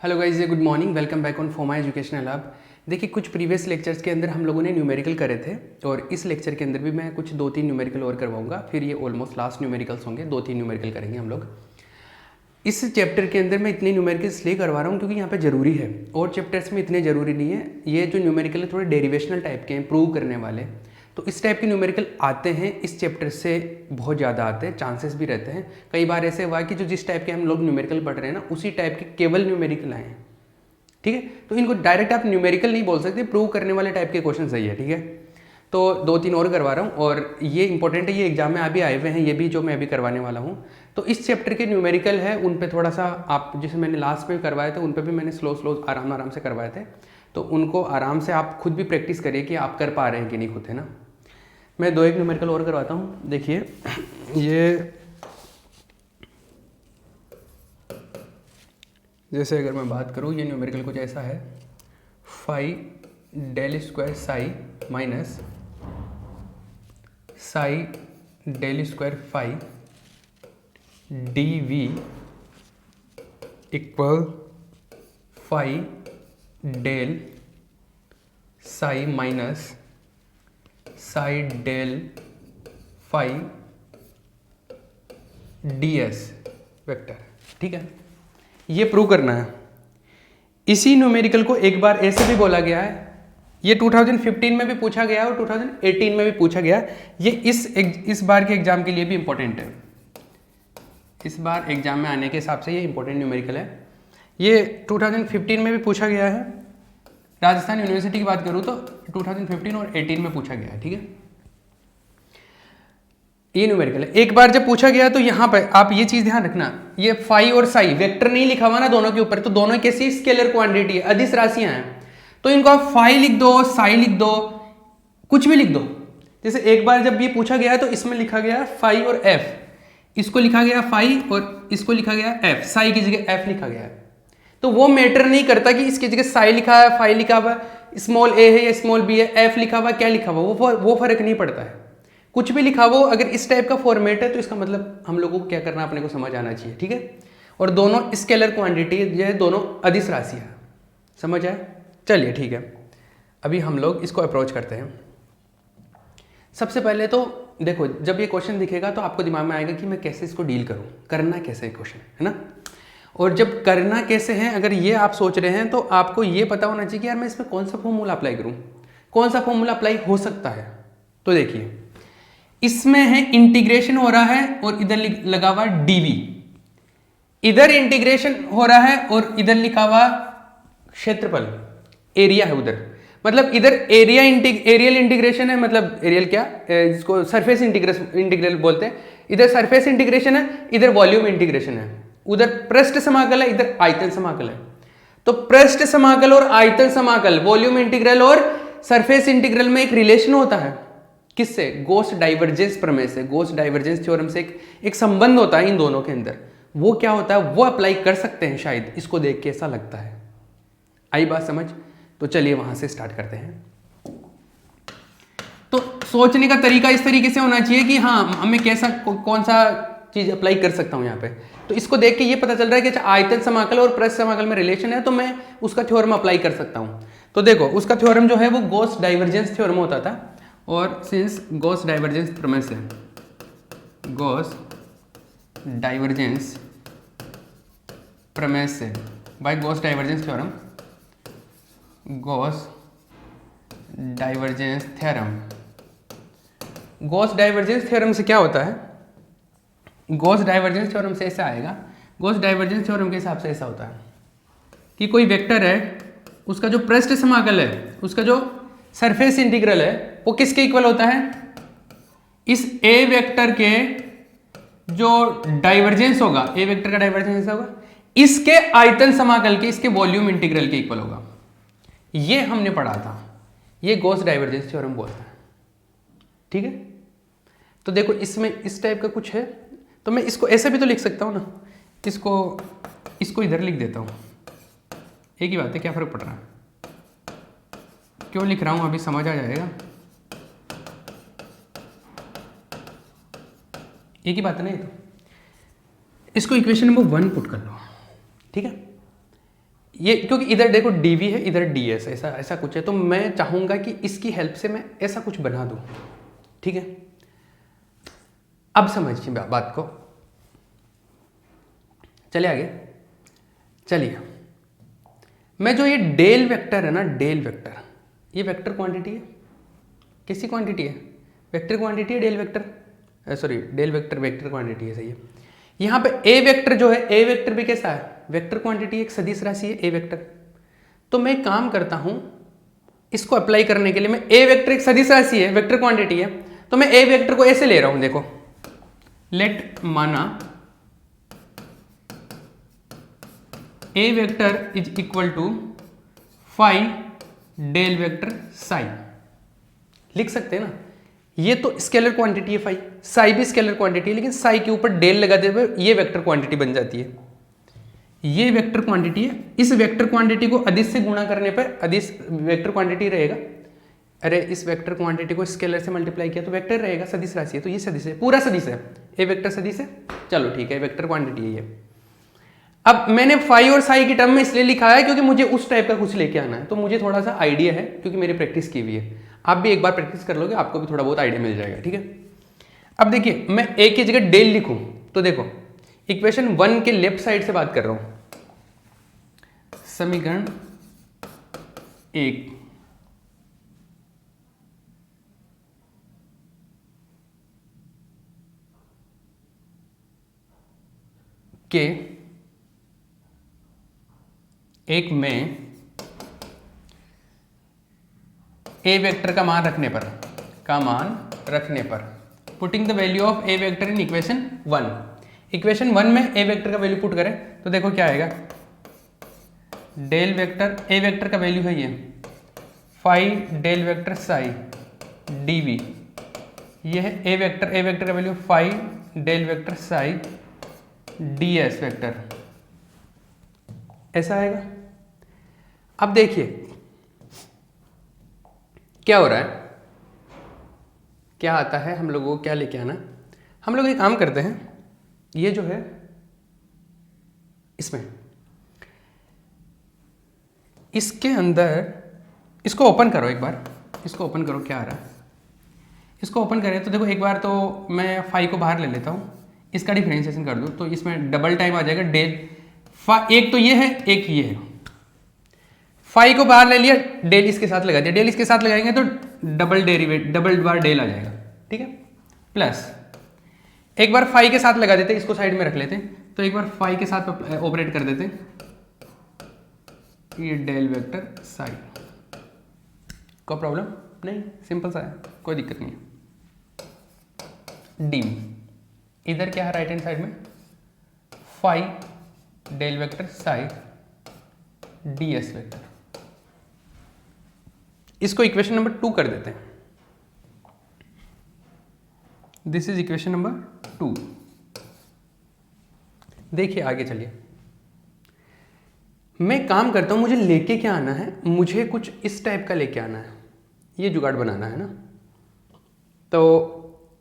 Hello guys, good morning, welcome back on Foma educational hub. देखिए, कुछ previous lectures के अंदर हम लोगों ने न्यूमेरिकल करे थे और इस लेक्चर के अंदर भी मैं कुछ 2-3 न्यूमेरिकल और करवाऊंगा। फिर ये ऑलमोस्ट लास्ट न्यूमेरिकल्स होंगे, 2-3 न्यूमेरिकल करेंगे हम लोग। इस चैप्टर के अंदर मैं इतने न्यूमेरिकल इसलिए करवा रहा हूँ क्योंकि यहाँ पे ज़रूरी है, और चैप्टर्स में इतने ज़रूरी नहीं है। ये जो न्यूमेरिकल है थोड़े डेरिवेशनल टाइप के हैं, प्रूव करने वाले, तो इस टाइप के न्यूमेरिकल आते हैं इस चैप्टर से, बहुत ज़्यादा आते हैं, चांसेस भी रहते हैं। कई बार ऐसे हुआ कि जो जिस टाइप के हम लोग न्यूमेरिकल पढ़ रहे हैं ना, उसी टाइप के केवल न्यूमेरिकल आए हैं। ठीक है, तो इनको डायरेक्ट आप न्यूमेरिकल नहीं बोल सकते, प्रूव करने वाले टाइप के क्वेश्चन सही है। ठीक है, तो 2-3 और करवा रहा हूँ और ये इंपॉर्टेंट है, ये एग्जाम में अभी आए हुए हैं, ये भी जो मैं अभी करवाने वाला हूँ। तो इस चैप्टर के न्यूमेरिकल है, उन पे थोड़ा सा आप, जैसे मैंने लास्ट में करवाए थे, उन पे भी मैंने स्लो आराम आराम से करवाए थे, तो उनको आराम से आप खुद भी प्रैक्टिस करिए कि आप कर पा रहे हैं कि नहीं खुद, है ना। मैं 2-1 न्यूमेरिकल और करवाता हूँ। देखिए, ये जैसे अगर मैं बात करूँ, ये न्यूमेरिकल कुछ ऐसा है, phi del square psi minus psi del square phi d v equal phi del psi minus psi del phi d s vector. ठीक है, ये प्रूव करना है। इसी न्यूमेरिकल को एक बार ऐसे भी बोला गया है, ये 2015 में भी पूछा गया है और 2018 में भी पूछा गया। ये इस बार के एग्जाम के लिए भी इंपॉर्टेंट है, इस बार एग्जाम में आने के हिसाब से ये इंपॉर्टेंट न्यूमेरिकल है। ये 2015 में भी पूछा गया है, राजस्थान यूनिवर्सिटी की बात करूँ तो 2015 और 18 में पूछा गया है। ठीक है, ये न्यूमेरिकल है। एक बार जब पूछा गया तो यहाँ पर आप ये चीज ध्यान रखना, ये फाई और साई वेक्टर नहीं लिखा हुआ ना दोनों के ऊपर, तो दोनों कैसी स्केलर क्वांटिटी है, अदिश राशियां हैं, तो इनको आप फाई लिख दो, साई लिख दो, कुछ भी लिख दो। जैसे एक बार जब ये पूछा गया तो इसमें लिखा गया फाई और एफ, इसको लिखा गया फाई और इसको लिखा गया एफ, साई की जगह एफ लिखा गया है। तो वो मैटर नहीं करता कि इसकी जगह साई लिखा है, फाई लिखा हुआ, स्मॉल ए है या स्मॉल बी है, एफ लिखा हुआ, क्या लिखा हुआ, वो फर्क नहीं पड़ता है। कुछ भी लिखा वो, अगर इस टाइप का फॉर्मेट है तो इसका मतलब हम लोगों को क्या करना, अपने को समझ आना चाहिए। ठीक है, और दोनों स्केलर क्वांटिटी जो है, दोनों अदिश राशि है, समझ आए। चलिए ठीक है, अभी हम लोग इसको अप्रोच करते हैं। सबसे पहले तो देखो, जब ये क्वेश्चन दिखेगा तो आपको दिमाग में आएगा कि मैं कैसे इसको डील करूं, करना कैसे क्वेश्चन, है ना। और जब करना कैसे है, अगर ये आप सोच रहे हैं तो आपको ये पता होना चाहिए कि यार मैं इसमें कौन सा फॉर्मूला अप्लाई करूं, कौन सा फॉर्मूला अप्लाई हो सकता है। तो देखिए, इसमें है इंटीग्रेशन हो रहा है और इधर लगा हुआ डीवी, इधर इंटीग्रेशन हो रहा है और इधर लिखा हुआ क्षेत्रफल, एरिया है उधर, मतलब इधर एरियल इंटीग्रेशन है, मतलब एरियल क्या, जिसको सरफेस इंटीग्रल बोलते हैं, इधर सरफेस इंटीग्रेशन है, इधर वॉल्यूम इंटीग्रेशन है, उधर पृष्ठ समाकल है, इधर आयतन समाकल है। तो पृष्ठ समाकल और आयतन समाकल, वॉल्यूम इंटीग्रल और सरफेस इंटीग्रल में एक रिलेशन होता है, किससे, गॉस डाइवर्जेंस प्रमेय से, गॉस डाइवर्जेंस थ्योरम से एक संबंध होता है इन दोनों के अंदर। वो क्या होता है, वो अप्लाई कर सकते हैं शायद, इसको देख के ऐसा लगता है। आई बात समझ। तो चलिए वहां से स्टार्ट करते हैं। तो सोचने का तरीका इस तरीके से होना चाहिए कि हाँ, हमें कैसा कौन सा चीज अप्लाई कर सकता हूं यहाँ पे। तो इसको देख के ये पता चल रहा है कि अच्छा, आयतन समाकल और पृष्ठ समाकल में रिलेशन है, तो मैं उसका थ्योरम अप्लाई कर सकता हूं। तो देखो, उसका थ्योरम जो है वो गॉस डाइवर्जेंस थ्योरम होता था, और सिंस गॉस डाइवर्जेंस प्रमेय से, गॉस डाइवर्जेंस प्रमेय से, by Gauss divergence theorem, Gauss divergence theorem, Gauss divergence theorem से क्या होता है, गॉस डाइवर्जेंस थ्योरम से ऐसा आएगा, गॉस डाइवर्जेंस थ्योरम के हिसाब से ऐसा होता है कि कोई वेक्टर है, उसका जो पृष्ठ समाकल है, उसका जो सरफेस इंटीग्रल है, वो किसके इक्वल होता है, इस ए वेक्टर के जो डाइवर्जेंस होगा, ए वेक्टर का डाइवर्जेंस ऐसा होगा, इसके आयतन समाकल के, इसके वॉल्यूम इंटीग्रल के इक्वल होगा। ये हमने पढ़ा था, ये गॉस डाइवर्जेंस थ्योरम बोलता है। ठीक है, तो देखो इसमें इस टाइप का कुछ है, तो मैं इसको ऐसे भी तो लिख सकता हूं ना, इसको इधर लिख देता हूं, एक ही बात है, क्या फर्क पड़ रहा है, क्यों लिख रहा हूं अभी समझ आ जाएगा, एक ही बात है ना। ये तो इसको इक्वेशन नंबर 1 पुट कर लो। ठीक है, ये क्योंकि इधर देखो dv है, इधर ds, ऐसा ऐसा कुछ है, तो मैं चाहूंगा कि इसकी हेल्प से मैं ऐसा कुछ बना दूं। ठीक है, अब समझिए बात को, चलिए आगे। चलिए, मैं जो ये डेल वेक्टर है ना, डेल वेक्टर, ये वेक्टर क्वांटिटी है, किसी क्वांटिटी है, वेक्टर क्वांटिटी है del vector, sorry del vector vector quantity है, सही है। यहाँ पे ए वेक्टर जो है, ए वेक्टर भी कैसा है, वेक्टर क्वांटिटी, एक सदिश राशि है ए वेक्टर। तो मैं काम करता हूं, इसको अप्लाई करने के लिए, मैं ए वेक्टर एक सदिश राशि है, वेक्टर क्वांटिटी है, तो मैं ए वेक्टर को ऐसे ले रहा हूं, देखो, लेट माना A vector is equal to phi del vector psi, लिख सकते हैं ना। ये तो स्केलर क्वांटिटी है फाई, साई भी स्केलर क्वांटिटी है, लेकिन साई के ऊपर डेल लगा देते हुए ये वेक्टर क्वांटिटी बन जाती है। ये वेक्टर क्वांटिटी है, इस वेक्टर क्वांटिटी को अदिश से गुणा करने पर अदिश वेक्टर क्वांटिटी रहेगा। अरे इस वेक्टर क्वांटिटी को स्केलर से मल्टीप्लाई किया तो वेक्टर रहेगा, सदिश राशि है, तो ये सदिश है, पूरा सदिश है, ए वेक्टर सदिश है। चलो ठीक है, वेक्टर क्वांटिटी है ये। अब मैंने फाई और साई की टर्म में इसलिए लिखा है क्योंकि मुझे उस टाइप का कुछ लेके आना है, तो मुझे थोड़ा सा आइडिया है क्योंकि मेरी प्रैक्टिस की हुई है। आप भी एक बार प्रैक्टिस कर लोगे, आपको भी थोड़ा बहुत आइडिया मिल जाएगा। ठीक है, अब देखिए, मैं ए की जगह डेल लिखूं तो देखो, इक्वेशन 1 के लेफ्ट साइड से बात कर रहा हूं, समीकरण 1 के एक में ए वेक्टर का मान रखने पर, putting the value of A vector in equation 1, equation 1 में ए वेक्टर का वैल्यू पुट करें तो देखो क्या आएगा, डेल वेक्टर, ए वेक्टर का वैल्यू है ये phi del vector psi d v, ये है ए वेक्टर का value phi del vector psi ds vector, ऐसा आएगा। अब देखिए क्या हो रहा है, क्या आता है, हम लोगों को क्या लेके आना, हम लोग एक काम करते हैं, ये जो है इसमें, इसके अंदर, इसको ओपन करो एक बार, इसको ओपन करो, क्या आ रहा है, इसको ओपन करें तो देखो, एक बार तो मैं फाई को बाहर ले लेता हूँ, इसका डिफरेंशिएशन कर दूँ तो इसमें डबल टाइम आ जाएगा डेल, एक तो ये है, एक ये है, फाई को बाहर ले लिया, डेल इसके साथ लगा दिया, डेल इसके साथ लगाएंगे तो डबल बार डेल आ जाएगा। ठीक है, प्लस एक बार फाई के साथ लगा देते, इसको साइड में रख लेते, तो एक बार फाई के साथ ऑपरेट कर देते, ये डेल वेक्टर साई, कोई प्रॉब्लम नहीं, सिंपल सा है, कोई दिक्कत नहीं है। डी इधर क्या है राइट हैंड साइड में, phi del vector psi ds vector, इसको इक्वेशन नंबर 2 कर देते हैं, दिस इज इक्वेशन नंबर 2। देखिए आगे चलिए, मैं काम करता हूं, मुझे लेके क्या आना है, मुझे कुछ इस टाइप का लेके आना है, ये जुगाड़ बनाना है ना, तो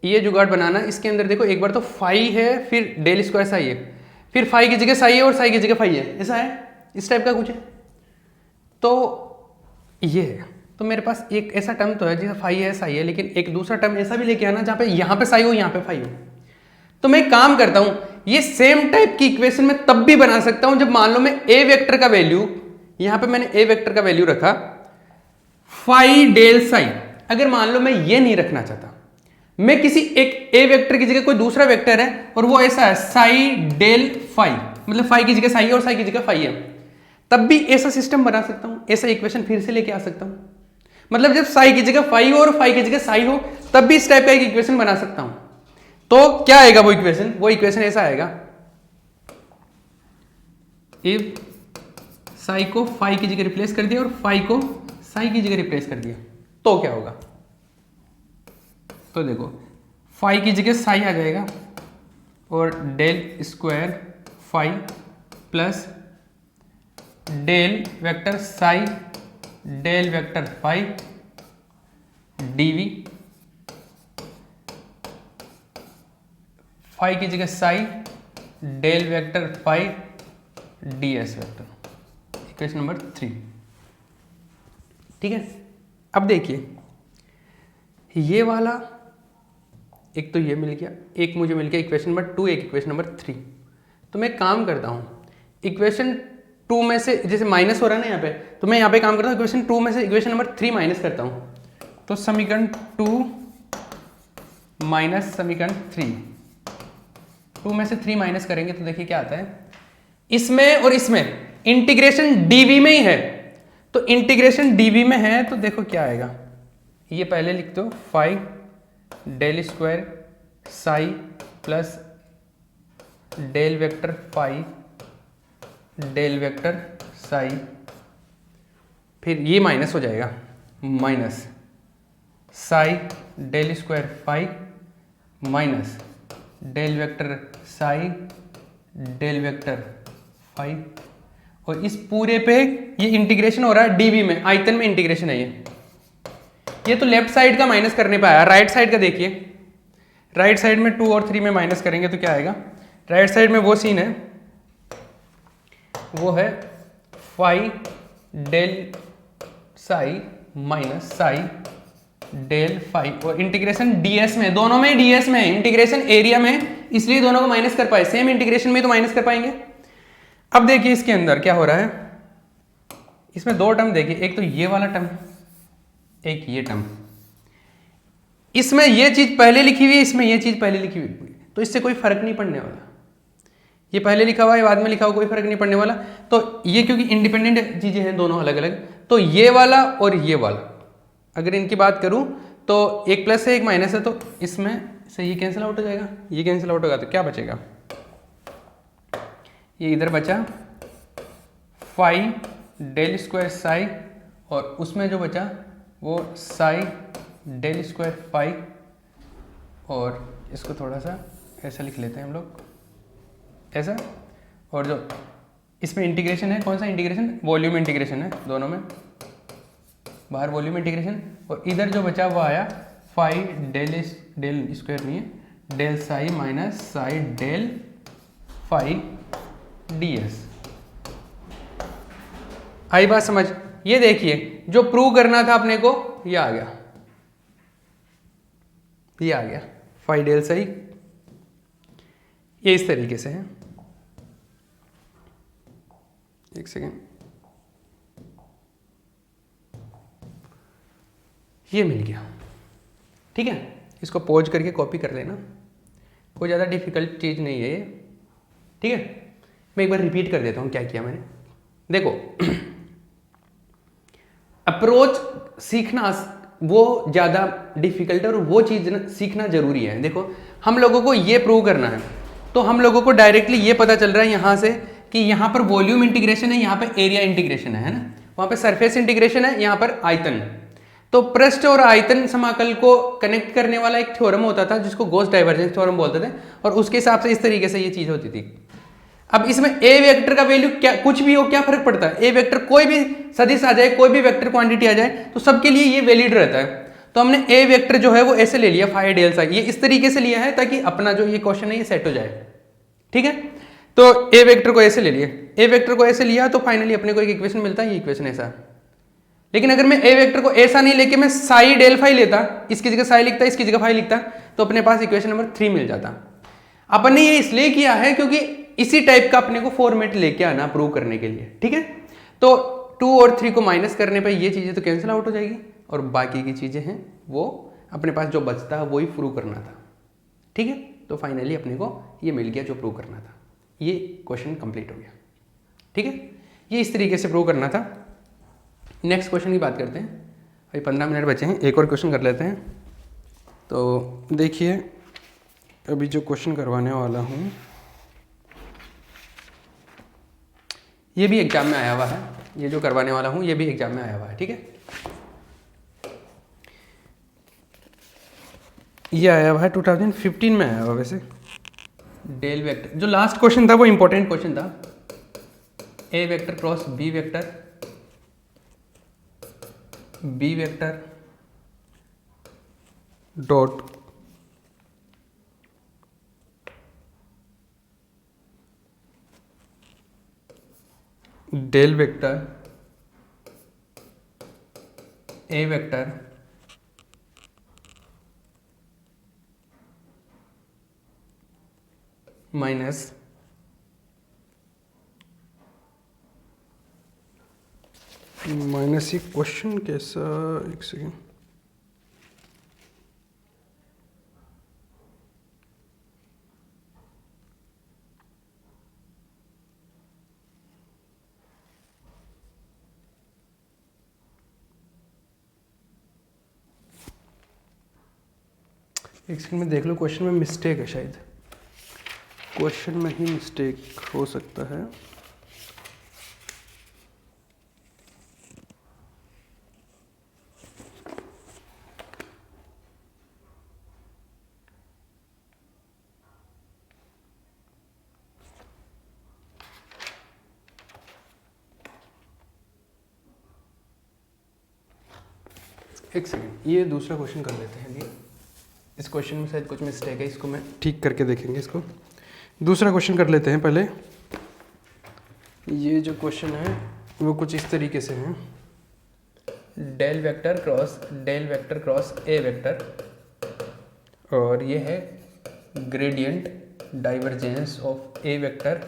ये जुगाड़ बनाना, इसके अंदर देखो, एक बार तो फाई है, फिर डेल स्क्वायर साई है, फिर फाई की जगह साई है और साई की जगह फाई है, ऐसा है, इस टाइप का कुछ है, तो ये है, तो मेरे पास एक ऐसा टर्म तो है जैसे फाई है साई है, लेकिन एक दूसरा टर्म ऐसा भी लेके आना जहाँ पे यहाँ पे साई हो, यहाँ पे फाई हो। तो मैं काम करता हूँ, ये सेम टाइप की इक्वेशन में तब भी बना सकता हूँ जब मान लो मैं ए वेक्टर का वैल्यू, यहाँ पे मैंने ए वेक्टर का वैल्यू रखा फाई डेल साई, अगर मान लो मैं ये नहीं रखना चाहता, मैं किसी एक ए वेक्टर की जगह कोई दूसरा वेक्टर है और वो ऐसा है साई डेल फाई, मतलब फाई की जगह साई है और साई की जगह फाई है, तब भी ऐसा सिस्टम बना सकता हूं, ऐसा इक्वेशन फिर से लेके आ सकता हूं, मतलब जब साई की जगह फाई हो और फाई की जगह साई हो तब भी इस टाइप का एक इक्वेशन बना सकता हूं। तो क्या आएगा वो इक्वेशन, वो इक्वेशन ऐसा आएगा, इफ साई को फाई की जगह रिप्लेस कर दिया और फाई को साई की जगह रिप्लेस कर दिया तो क्या होगा, तो देखो फाई की जगह साई आ जाएगा और del square phi plus del vector psi del vector phi d v, phi की जगह psi del vector phi ds vector, equation number 3। ठीक है, अब देखिए ये वाला एक तो ये मिल गया, एक मुझे मिल गया इक्वेशन नंबर 2, एक इक्वेशन नंबर 3। तो मैं काम करता हूँ इक्वेशन 2 में से, जैसे माइनस हो रहा है ना यहाँ पे, तो मैं यहाँ पे काम करता हूँ इक्वेशन 2 में से इक्वेशन नंबर 3 माइनस करता हूँ। तो समीकरण 2 माइनस समीकरण 3, 2 में से 3 माइनस करेंगे तो देखिए क्या आता है, इसमें और इसमें इंटीग्रेशन डीवी में ही है, तो इंटीग्रेशन डीवी में है तो देखो क्या आएगा, ये पहले लिख दो 5 del square psi plus del vector 5 del vector psi, फिर ये माइनस हो जाएगा, minus psi del square 5 minus del vector psi del vector 5, और इस पूरे पे ये इंटीग्रेशन हो रहा है डीवी में, आयतन में इंटीग्रेशन है ये तो लेफ्ट साइड का माइनस करने पे आया। राइट साइड का देखिए, राइट साइड में 2 और 3 में माइनस करेंगे तो क्या आएगा, राइट साइड में वो सीन है, वो है 5 del psi minus psi del 5, और इंटीग्रेशन डीएस में, दोनों में डीएस में है, इंटीग्रेशन एरिया में, इसलिए दोनों को माइनस कर पाए, सेम इंटीग्रेशन में तो माइनस कर पाएंगे। अब देखिए इसके अंदर क्या हो रहा है, इसमें दो टर्म देखिए, एक तो ये वाला टर्म, एक ये टर्म, इसमें ये चीज पहले लिखी हुई है, इसमें ये चीज पहले लिखी हुई है, तो इससे कोई फर्क नहीं पड़ने वाला, ये पहले लिखा हुआ है बाद में लिखा हुआ, कोई फर्क नहीं पड़ने वाला। तो ये क्योंकि इंडिपेंडेंट चीजें हैं दोनों अलग अलग, तो ये वाला और ये वाला अगर इनकी बात करूं तो एक प्लस है एक माइनस है, तो इसमें से ये कैंसिल आउट हो जाएगा, ये कैंसिल आउट होगा, तो क्या बचेगा, ये इधर बचा 5 डेल स्क्वायर साई, और उसमें जो बचा वो साई डेल स्क्वायर 5, और इसको थोड़ा सा ऐसा लिख लेते हैं हम लोग, ऐसा, और जो इसमें इंटीग्रेशन है, कौन सा इंटीग्रेशन, वॉल्यूम इंटीग्रेशन है दोनों में, बाहर वॉल्यूम इंटीग्रेशन, और इधर जो बचा वो आया 5 डेल स्क्वायर नहीं है, del psi minus psi del 5 ds। आई बात समझ, ये देखिए जो प्रूव करना था अपने को ये आ गया, ये आ गया 5 डेल साई, ये इस तरीके से है, एक सेकेंड, ये मिल गया। ठीक है, इसको पॉज करके कॉपी कर लेना, कोई ज़्यादा डिफिकल्ट चीज़ नहीं है ये। ठीक है, मैं एक बार रिपीट कर देता हूँ क्या किया मैंने। देखो अप्रोच सीखना वो ज़्यादा डिफिकल्ट है और वो चीज़ सीखना जरूरी है। देखो हम लोगों को ये प्रूव करना है, तो हम लोगों को डायरेक्टली ये पता चल रहा है यहाँ से कि यहाँ पर वॉल्यूम इंटीग्रेशन है, यहाँ पर एरिया इंटीग्रेशन है ना, वहाँ पे सरफेस इंटीग्रेशन है, यहाँ पर आयतन। तो पृष्ठ और आयतन समाकल को कनेक्ट करने वाला एक थ्योरम होता था जिसको गॉस डाइवर्जेंस थ्योरम बोलते थे, और उसके हिसाब से इस तरीके से ये चीज होती थी। अब इसमें ए वेक्टर का वैल्यू क्या, कुछ भी हो, क्या फर्क पड़ता है, ए वेक्टर कोई भी सदिश आ जाए, कोई भी वेक्टर क्वांटिटी आ जाए, तो सबके लिए ये वैलिड रहता है। तो हमने ए वेक्टर जो है वो ऐसे ले लिया 5 डेल साई, ये इस तरीके से लिया है ताकि अपना जो ये क्वेश्चन है ये सेट हो जाए। ठीक है, तो ए वेक्टर को ऐसे ले लिए, ए वेक्टर को ऐसे लिया तो फाइनली अपने को एक इक्वेशन मिलता है, ये इक्वेशन ऐसा। लेकिन अगर मैं ए वेक्टर को ऐसा नहीं लेके मैं साई डेल फाई लेता, इसकी जगह साई लिखता, इसकी जगह फाई लिखता, तो अपने पास इक्वेशन नंबर 3 मिल जाता। अपन ने ये इसलिए किया है क्योंकि इसी टाइप का अपने को फॉर्मेट लेके आना प्रूव करने के लिए। ठीक है, तो 2 और 3 को माइनस करने पे ये चीजें तो कैंसिल आउट हो जाएगी, और बाकी की चीजें हैं वो अपने पास जो बचता है वही प्रूव करना था। ठीक है, तो फाइनली अपने को ये मिल गया जो प्रूव करना था, ये क्वेश्चन कंप्लीट हो गया। ठीक है, ये इस तरीके से प्रूव करना था। नेक्स्ट क्वेश्चन की बात करते हैं, अभी 15 मिनट बचे हैं, एक और क्वेश्चन कर लेते हैं। तो देखिए अभी जो क्वेश्चन करवाने वाला हूँ ये भी एग्जाम में आया हुआ है, ये जो करवाने वाला हूँ ये भी एग्जाम में आया हुआ है। ठीक है, ये आया हुआ है 2015 में आया हुआ वैसे। डेल वेक्टर, जो लास्ट क्वेश्चन था वो इंपॉर्टेंट क्वेश्चन था, A vector cross B vector, B vector dot del vector A vector minus ये क्वेश्चन कैसा, एक सेकेंड, एक सेकंड में देख लो, क्वेश्चन में मिस्टेक है, शायद क्वेश्चन में ही मिस्टेक हो सकता है। एक सेकेंड, ये दूसरा क्वेश्चन कर लेते हैं अभी। इस क्वेश्चन में शायद कुछ मिस्टेक है, इसको मैं ठीक करके देखेंगे। इसको दूसरा क्वेश्चन कर लेते हैं पहले। ये जो क्वेश्चन है वो कुछ इस तरीके से है, डेल वेक्टर क्रॉस ए वेक्टर, और ये है gradient divergence of A vector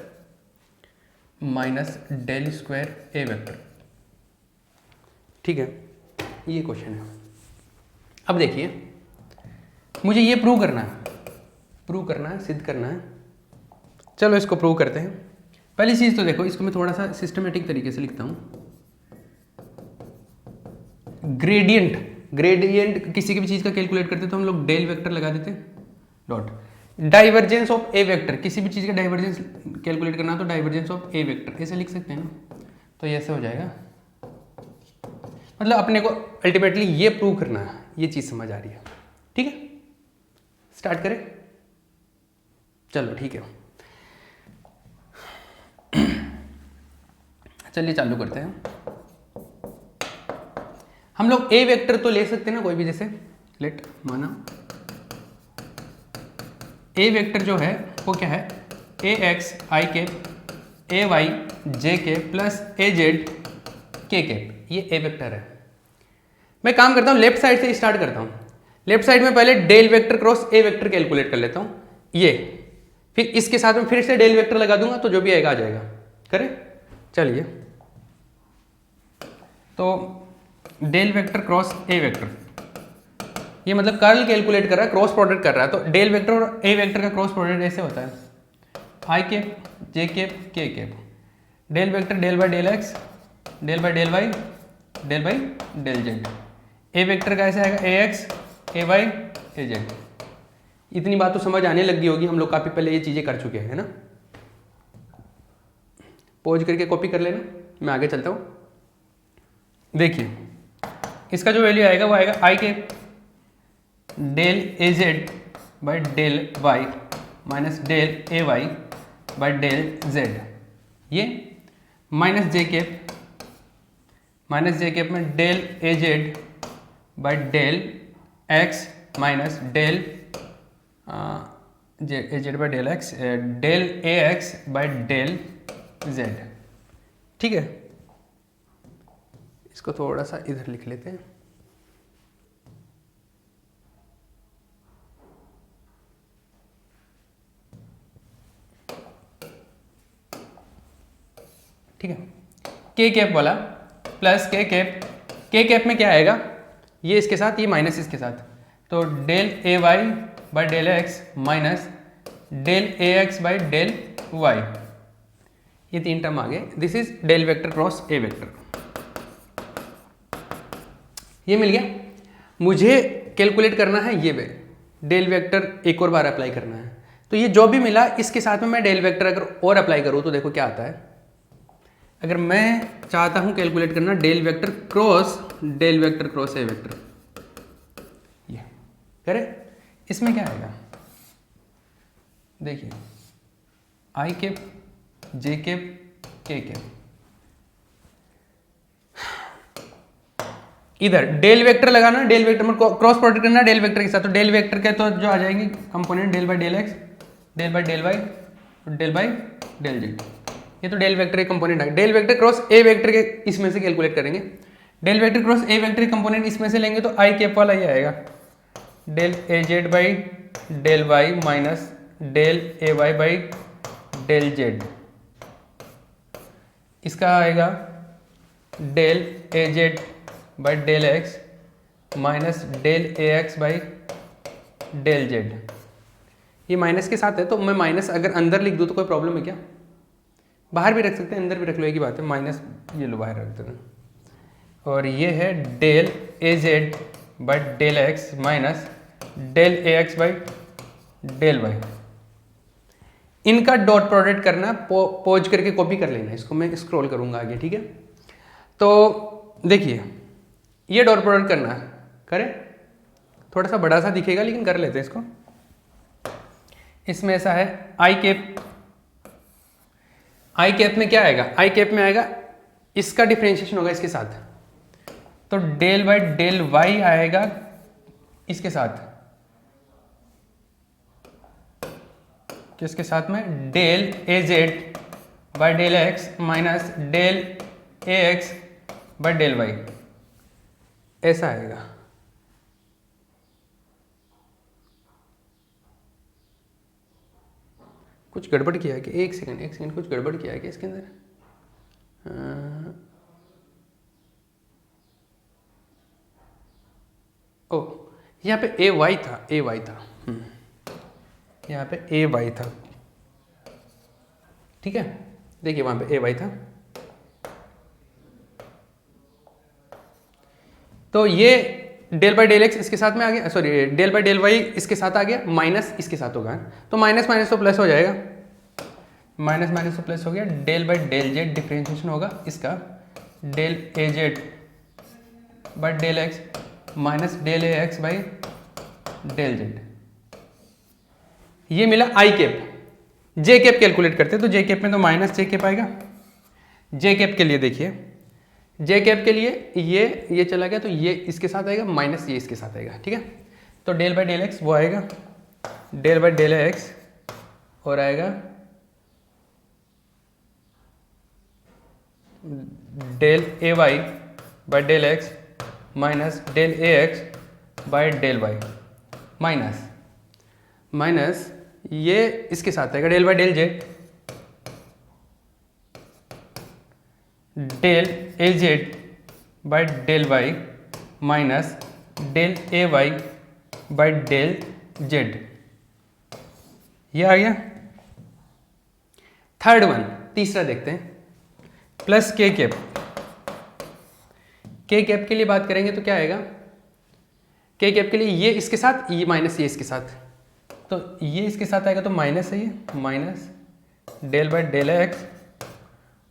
minus del square A vector. ठीक है, ये क्वेश्चन है। अब देखिए, मुझे ये प्रूव करना है, सिद्ध करना है। चलो इसको प्रूव करते हैं। पहली चीज़ तो देखो, इसको मैं थोड़ा सा सिस्टमेटिक तरीके से लिखता हूँ। ग्रेडियंट किसी की भी चीज़ का कैलकुलेट करते तो हम लोग डेल वेक्टर लगा देते dot. Divergence of A vector, किसी भी चीज़ का डाइवर्जेंस कैलकुलेट करना तो डाइवर्जेंस ऑफ ए वेक्टर ऐसे लिख सकते हैं ना, तो ये ऐसे हो जाएगा। मतलब अपने को अल्टीमेटली ये प्रूव करना है, ये चीज़ समझ आ रही है। ठीक है, स्टार्ट करें। चलो ठीक है, चलिए चालू करते हैं। हम लोग ए वेक्टर तो ले सकते हैं ना कोई भी, जैसे लेट माना ए वेक्टर जो है वो क्या है, A x i cap A y j cap plus A z k cap, ये ए वेक्टर है। मैं काम करता हूँ, लेफ्ट साइड से स्टार्ट करता हूँ। लेफ्ट साइड में पहले डेल वेक्टर क्रॉस ए वेक्टर कैलकुलेट कर लेता हूँ, ये, फिर इसके साथ में फिर से डेल वेक्टर लगा दूंगा तो जो भी आएगा आ जाएगा। करें, चलिए। तो डेल वेक्टर क्रॉस ए वेक्टर, ये मतलब कर्ल कैलकुलेट कर रहा है, क्रॉस प्रोडक्ट कर रहा है। तो डेल वेक्टर और ए वेक्टर का क्रॉस प्रोडक्ट ऐसे होता है, i cap j cap k cap, del vector del by del x del by del y del by del z. A vector का ऐसे आएगा, A x A y A z. इतनी बात तो समझ आने लगी होगी, हम लोग काफ़ी पहले ये चीज़ें कर चुके हैं, है ना। पॉज करके कॉपी कर लेना, मैं आगे चलता हूँ। देखिए, इसका जो वैल्यू आएगा वो आएगा आई के del A z by del y minus del A y by del z, ये माइनस जे कैप में del A z by del x minus del A z by del x, del A x by del z. ठीक है, इसको थोड़ा सा इधर लिख लेते हैं। ठीक है, के कैप वाला प्लस के कैप में क्या आएगा, ये इसके साथ, ये माइनस इसके साथ, तो del A y by del x minus del A x by del y, ये तीन टर्म आ गए। This is del vector cross A vector, ये मिल गया। मुझे कैलकुलेट करना है ये वे डेल वेक्टर एक और बार अप्लाई करना है, तो ये जो भी मिला इसके साथ में मैं डेल वेक्टर अगर और अप्लाई करूँ तो देखो क्या आता है। अगर मैं चाहता हूं कैलकुलेट करना डेल वेक्टर क्रॉस ए वेक्टर, ये करें, इसमें क्या आएगा, देखिए i cap j cap k cap, इधर डेल वेक्टर लगाना, डेल वेक्टर में क्रॉस प्रोडक्ट करना डेल वेक्टर के साथ, तो डेल वेक्टर के तो जो आ जाएंगे component del by del x del by del y del by del z, ये तो डेल वेक्टर के कंपोनेंट है। डेल वेक्टर क्रॉस ए वेक्टर के इसमें से कैलकुलेट करेंगे। डेल वेक्टर क्रॉस ए वेक्टर के कंपोनेंट इसमें से लेंगे तो आई कैप वाला ये आएगा, del A z by del y minus del A y by del z. इसका आएगा del A z by del x minus del A x by del z. ये माइनस के साथ है तो मैं माइनस अगर अंदर लिख दूँ तो कोई प्रॉब्लम है क्या? बाहर भी रख सकते हैं, अंदर भी रख लो, एक ही बात है। माइनस ये लो बाहर रख देना। और ये है del A z by del x minus del A x by del y. इनका डॉट प्रोडक्ट करना, पॉज करके कॉपी कर लेना, इसको मैं स्क्रॉल करूंगा आगे, ठीक है। तो देखिए ये डॉट प्रोडक्ट करना है, करें, थोड़ा सा बड़ा सा दिखेगा लेकिन कर लेते हैं इसको। इसमें ऐसा है आई कैप, आई कैप में क्या आएगा, आई कैप में आएगा इसका डिफरेंशिएशन होगा इसके साथ, तो डेल बाई डेल वाई आएगा इसके साथ, किसके साथ में, del A z by del x minus del A x by del y, ऐसा आएगा। कुछ गड़बड़ किया है कि, एक सेकंड कुछ गड़बड़ किया है कि इसके अंदर, ओ यहाँ पे ए वाई था, ए वाई था, यहाँ पे ए वाई था, ठीक है। देखिए वहां पे ए वाई था, तो ये डेल बाई डेल एक्स इसके साथ में आ गया, sorry del by del y इसके साथ आ गया, माइनस इसके साथ होगा, तो माइनस माइनस तो प्लस हो जाएगा, माइनस माइनस तो प्लस हो गया। Del by del z differentiation होगा इसका, del A z by del x minus del A x by del z. ये मिला i cap. J cap calculate करते हैं तो जे कैप में तो माइनस जे कैप आएगा। जे कैप के लिए देखिए, जे कैप के लिए ये चला गया तो ये इसके साथ आएगा, माइनस ये इसके साथ आएगा, ठीक है। तो डेल बाई डेल एक्स वो आएगा, डेल बाई डेल एक्स और आएगा del A y by del x minus del A x by del y minus minus ये इसके साथ आएगा del by del z, del A z by del y minus del A y by del z, ये आ गया। Third one, तीसरा देखते हैं, प्लस के कैप। के कैप के लिए बात करेंगे तो क्या आएगा, के कैप के लिए ये इसके साथ, ये माइनस ये इसके साथ, तो ये इसके साथ आएगा तो माइनस है, ये minus del by del x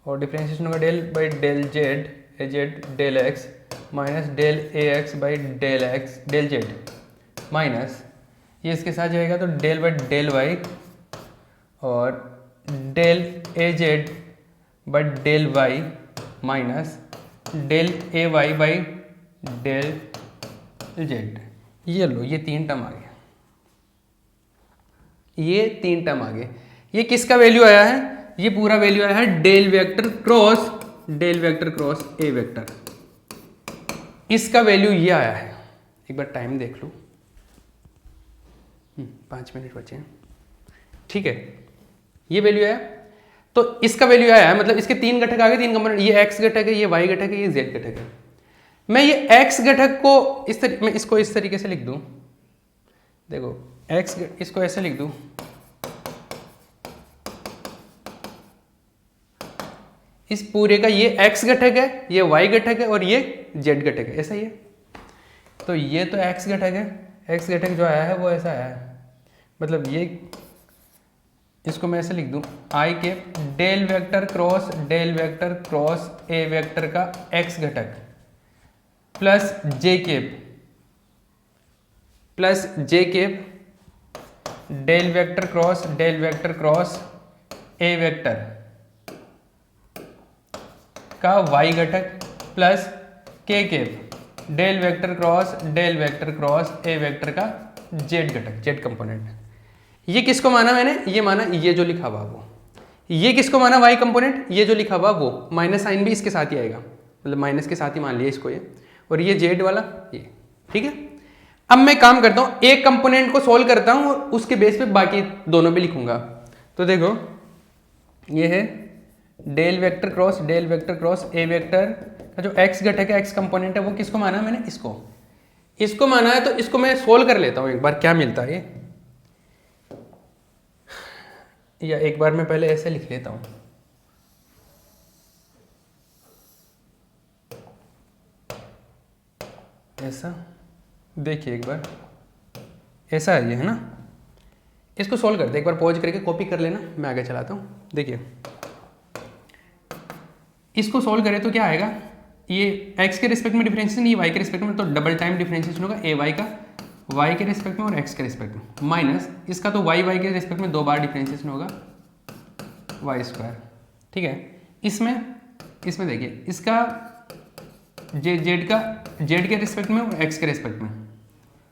और डिफरेंशिएशन होगा del by del z a z del x minus del A x by del x del z minus ये इसके साथ जाएगा तो डेल बाई डेल वाई और del A z by del y minus del A y by del z. ये लो, ये तीन टर्म आ गया, ये तीन टर्म आ गए। ये किसका वैल्यू आया है, ये पूरा वैल्यू आया है डेल वेक्टर क्रॉस ए वेक्टर, इसका वैल्यू ये आया है। एक बार टाइम देख लो, 5 मिनट बचे हैं, ठीक है। ये वैल्यू आया तो इसका वैल्यू आया है, मतलब इसके तीन घटक आ गए, तीन कंपोनेंट, ये एक्स घटक है, ये वाई घटक है, ये जेड घटक है। मैं ये एक्स घटक को मैं इसको इस तरीके से लिख दूं, देखो एक्स, इसको ऐसे लिख दूं, इस पूरे का ये x घटक है, ये y घटक है और ये z घटक है, ऐसा ही है। तो ये तो x घटक है, x घटक जो आया है वो ऐसा आया है, मतलब ये, इसको मैं ऐसे लिख दूं, i के del vector cross a vector का x घटक plus j cap del vector cross a vector का y घटक plus k cap del vector cross a vector का z घटक, z कंपोनेंट। ये किसको माना मैंने, ये माना ये जो लिखा हुआ वो, ये किसको माना वाई कंपोनेंट, ये जो लिखा हुआ वो माइनस साइन भी इसके साथ ही आएगा, मतलब माइनस के साथ ही मान लिया इसको ये, और ये जेड वाला ये, ठीक है। अब मैं काम करता हूँ, एक कंपोनेंट को सोल्व करता हूँ और उसके बेस पे बाकी दोनों भी लिखूंगा। तो देखो ये है डेल वेक्टर क्रॉस ए वेक्टर का जो एक्स घटक है, एक्स कंपोनेंट है, वो किसको माना है मैंने, इसको माना है। तो इसको मैं सोल्व कर लेता हूँ एक बार, क्या मिलता है ये, या एक बार मैं पहले ऐसे लिख लेता हूँ, ऐसा देखिए एक बार, ऐसा है ये, है ना। इसको सोल्व करते, एक बार पॉज करके कॉपी कर लेना, मैं आगे चलाता हूँ। देखिए इसको सोल्व करें तो क्या आएगा, ये x के रिस्पेक्ट में डिफरेंशिएशन, ये y के रिस्पेक्ट में, तो डबल टाइम डिफरेंशिएशन होगा ए वाई का y के रिस्पेक्ट में और x के रिस्पेक्ट में, माइनस इसका तो y के रिस्पेक्ट में 2 बार डिफरेंशिएशन होगा y स्क्वायर, ठीक है। इसमें देखिए इसका z के रिस्पेक्ट में और x के रिस्पेक्ट में,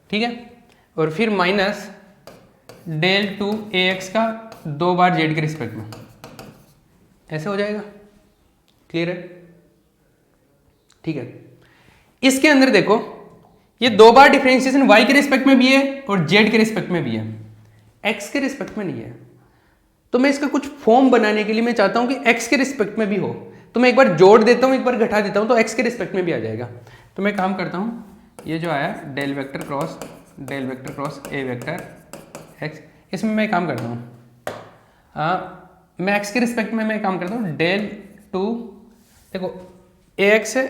ठीक है, और फिर minus del two A x का 2 बार z के रिस्पेक्ट में, ऐसे हो जाएगा। क्लियर है, ठीक है। इसके अंदर देखो ये 2 बार डिफरेंशिएशन y के रिस्पेक्ट में भी है और z के रिस्पेक्ट में भी है, x के रिस्पेक्ट में नहीं है। तो मैं इसका कुछ फॉर्म बनाने के लिए मैं चाहता हूं कि x के रिस्पेक्ट में भी हो, तो मैं एक बार जोड़ देता हूं, एक बार घटा देता हूं, तो x के रिस्पेक्ट में भी आ जाएगा। तो मैं काम करता हूं, ये जो आया डेल वेक्टर क्रॉस ए वेक्टर x, इसमें मैं काम करता हूँ, मैं x के रिस्पेक्ट में मैं काम करता हूँ डेल टू, देखो ax है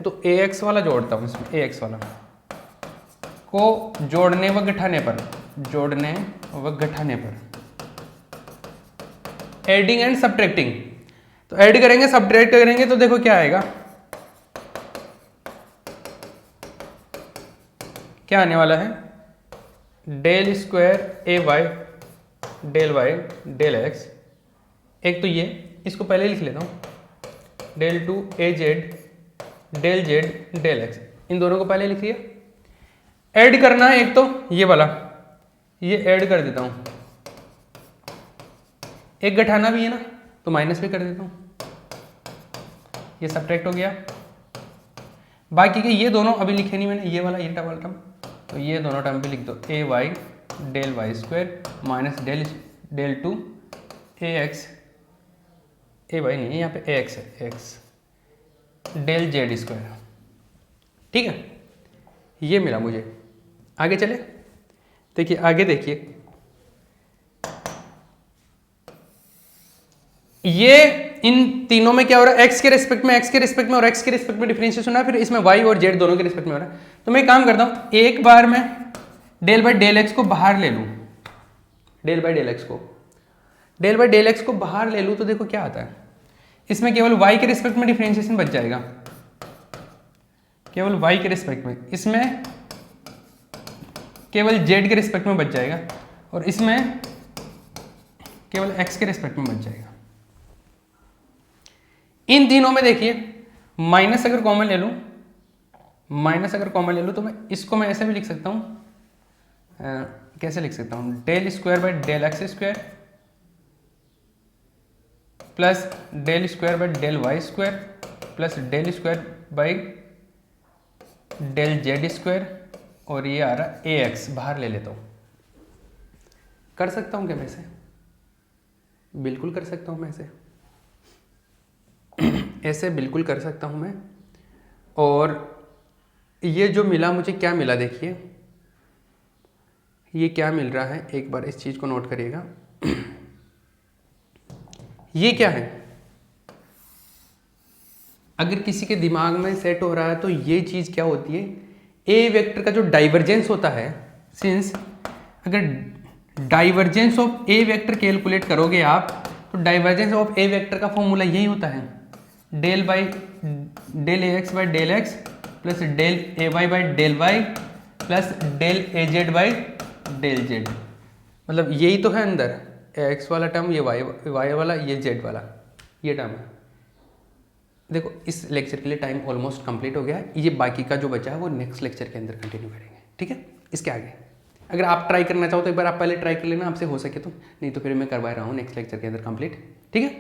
तो ax वाला जोड़ता हूँ इसमें, ax वाला को जोड़ने व घटाने पर एडिंग एंड सब्ट्रैक्टिंग, तो ऐड करेंगे सब्ट्रैक्ट करेंगे तो देखो क्या आएगा, क्या आने वाला है, del square A y del y del x, एक तो ये, इसको पहले लिख लेता हूँ, del two A z del x, इन दोनों को पहले लिख लिया। ऐड करना है एक तो ये वाला, ये ऐड कर देता हूँ, एक घटाना भी है ना तो माइनस भी कर देता हूँ, ये सब्ट्रैक्ट हो गया। बाकी के ये दोनों अभी लिखे नहीं मैंने, ये वाला ये डबल टर्म, तो ये दोनों टर्म भी लिख दो, A y del y square minus del two A x, A y नहीं है यहाँ पे ए एक्स है, एक्स डेल जेड स्क्वायर, ठीक है। ये मिला मुझे, आगे चले, देखिए आगे देखिए, ये इन तीनों में क्या हो रहा है, x के रिस्पेक्ट में और x के रिस्पेक्ट में डिफरेंशिएशन हो रहा है, फिर इसमें y और z दोनों के रिस्पेक्ट में हो रहा है। तो मैं काम करता हूं, एक बार मैं डेल बाई डेल एक्स को बाहर ले लूं, डेल बाई डेल एक्स को बाहर ले लूं, तो देखो क्या आता है, इसमें केवल y के रिस्पेक्ट में डिफरेंशिएशन बच जाएगा, केवल y के रिस्पेक्ट में, इसमें केवल z के रिस्पेक्ट में बच जाएगा, और इसमें केवल x के रिस्पेक्ट में बच जाएगा। इन तीनों में देखिए माइनस अगर कॉमन ले लूं, तो मैं इसको मैं ऐसे भी लिख सकता हूं, कैसे लिख सकता हूं, del square by del x square plus del square by del y square plus del square by del z square, और ये आ रहा ए एक्स, बाहर ले लेता हूं। कर सकता हूं क्या मैं इसे, बिल्कुल कर सकता हूं मैं इसे, ऐसे बिल्कुल कर सकता हूं मैं। और ये जो मिला मुझे, क्या मिला देखिए, ये क्या मिल रहा है, एक बार इस चीज को नोट करिएगा, ये क्या है, अगर किसी के दिमाग में सेट हो रहा है तो ये चीज क्या होती है, ए वेक्टर का जो डाइवर्जेंस होता है, सिंस अगर divergence of A vector calculate करोगे आप, तो डाइवर्जेंस ऑफ ए वेक्टर का फॉर्मूला यही होता है, del A x by del x plus del A y by del y plus del A z by del z, मतलब यही तो है अंदर, एक्स वाला टर्म, ये वाई वाला, ये जेड वाला, ये टर्म है। देखो इस लेक्चर के लिए टाइम ऑलमोस्ट कंप्लीट हो गया है, ये बाकी का जो बचा है वो नेक्स्ट लेक्चर के अंदर कंटिन्यू करेंगे, ठीक है। इसके आगे अगर आप ट्राई करना चाहो तो एक बार आप पहले ट्राई कर लेना, आपसे हो सके तो, नहीं तो फिर मैं करवा रहा हूँ नेक्स्ट लेक्चर के अंदर कंप्लीट। ठीक है।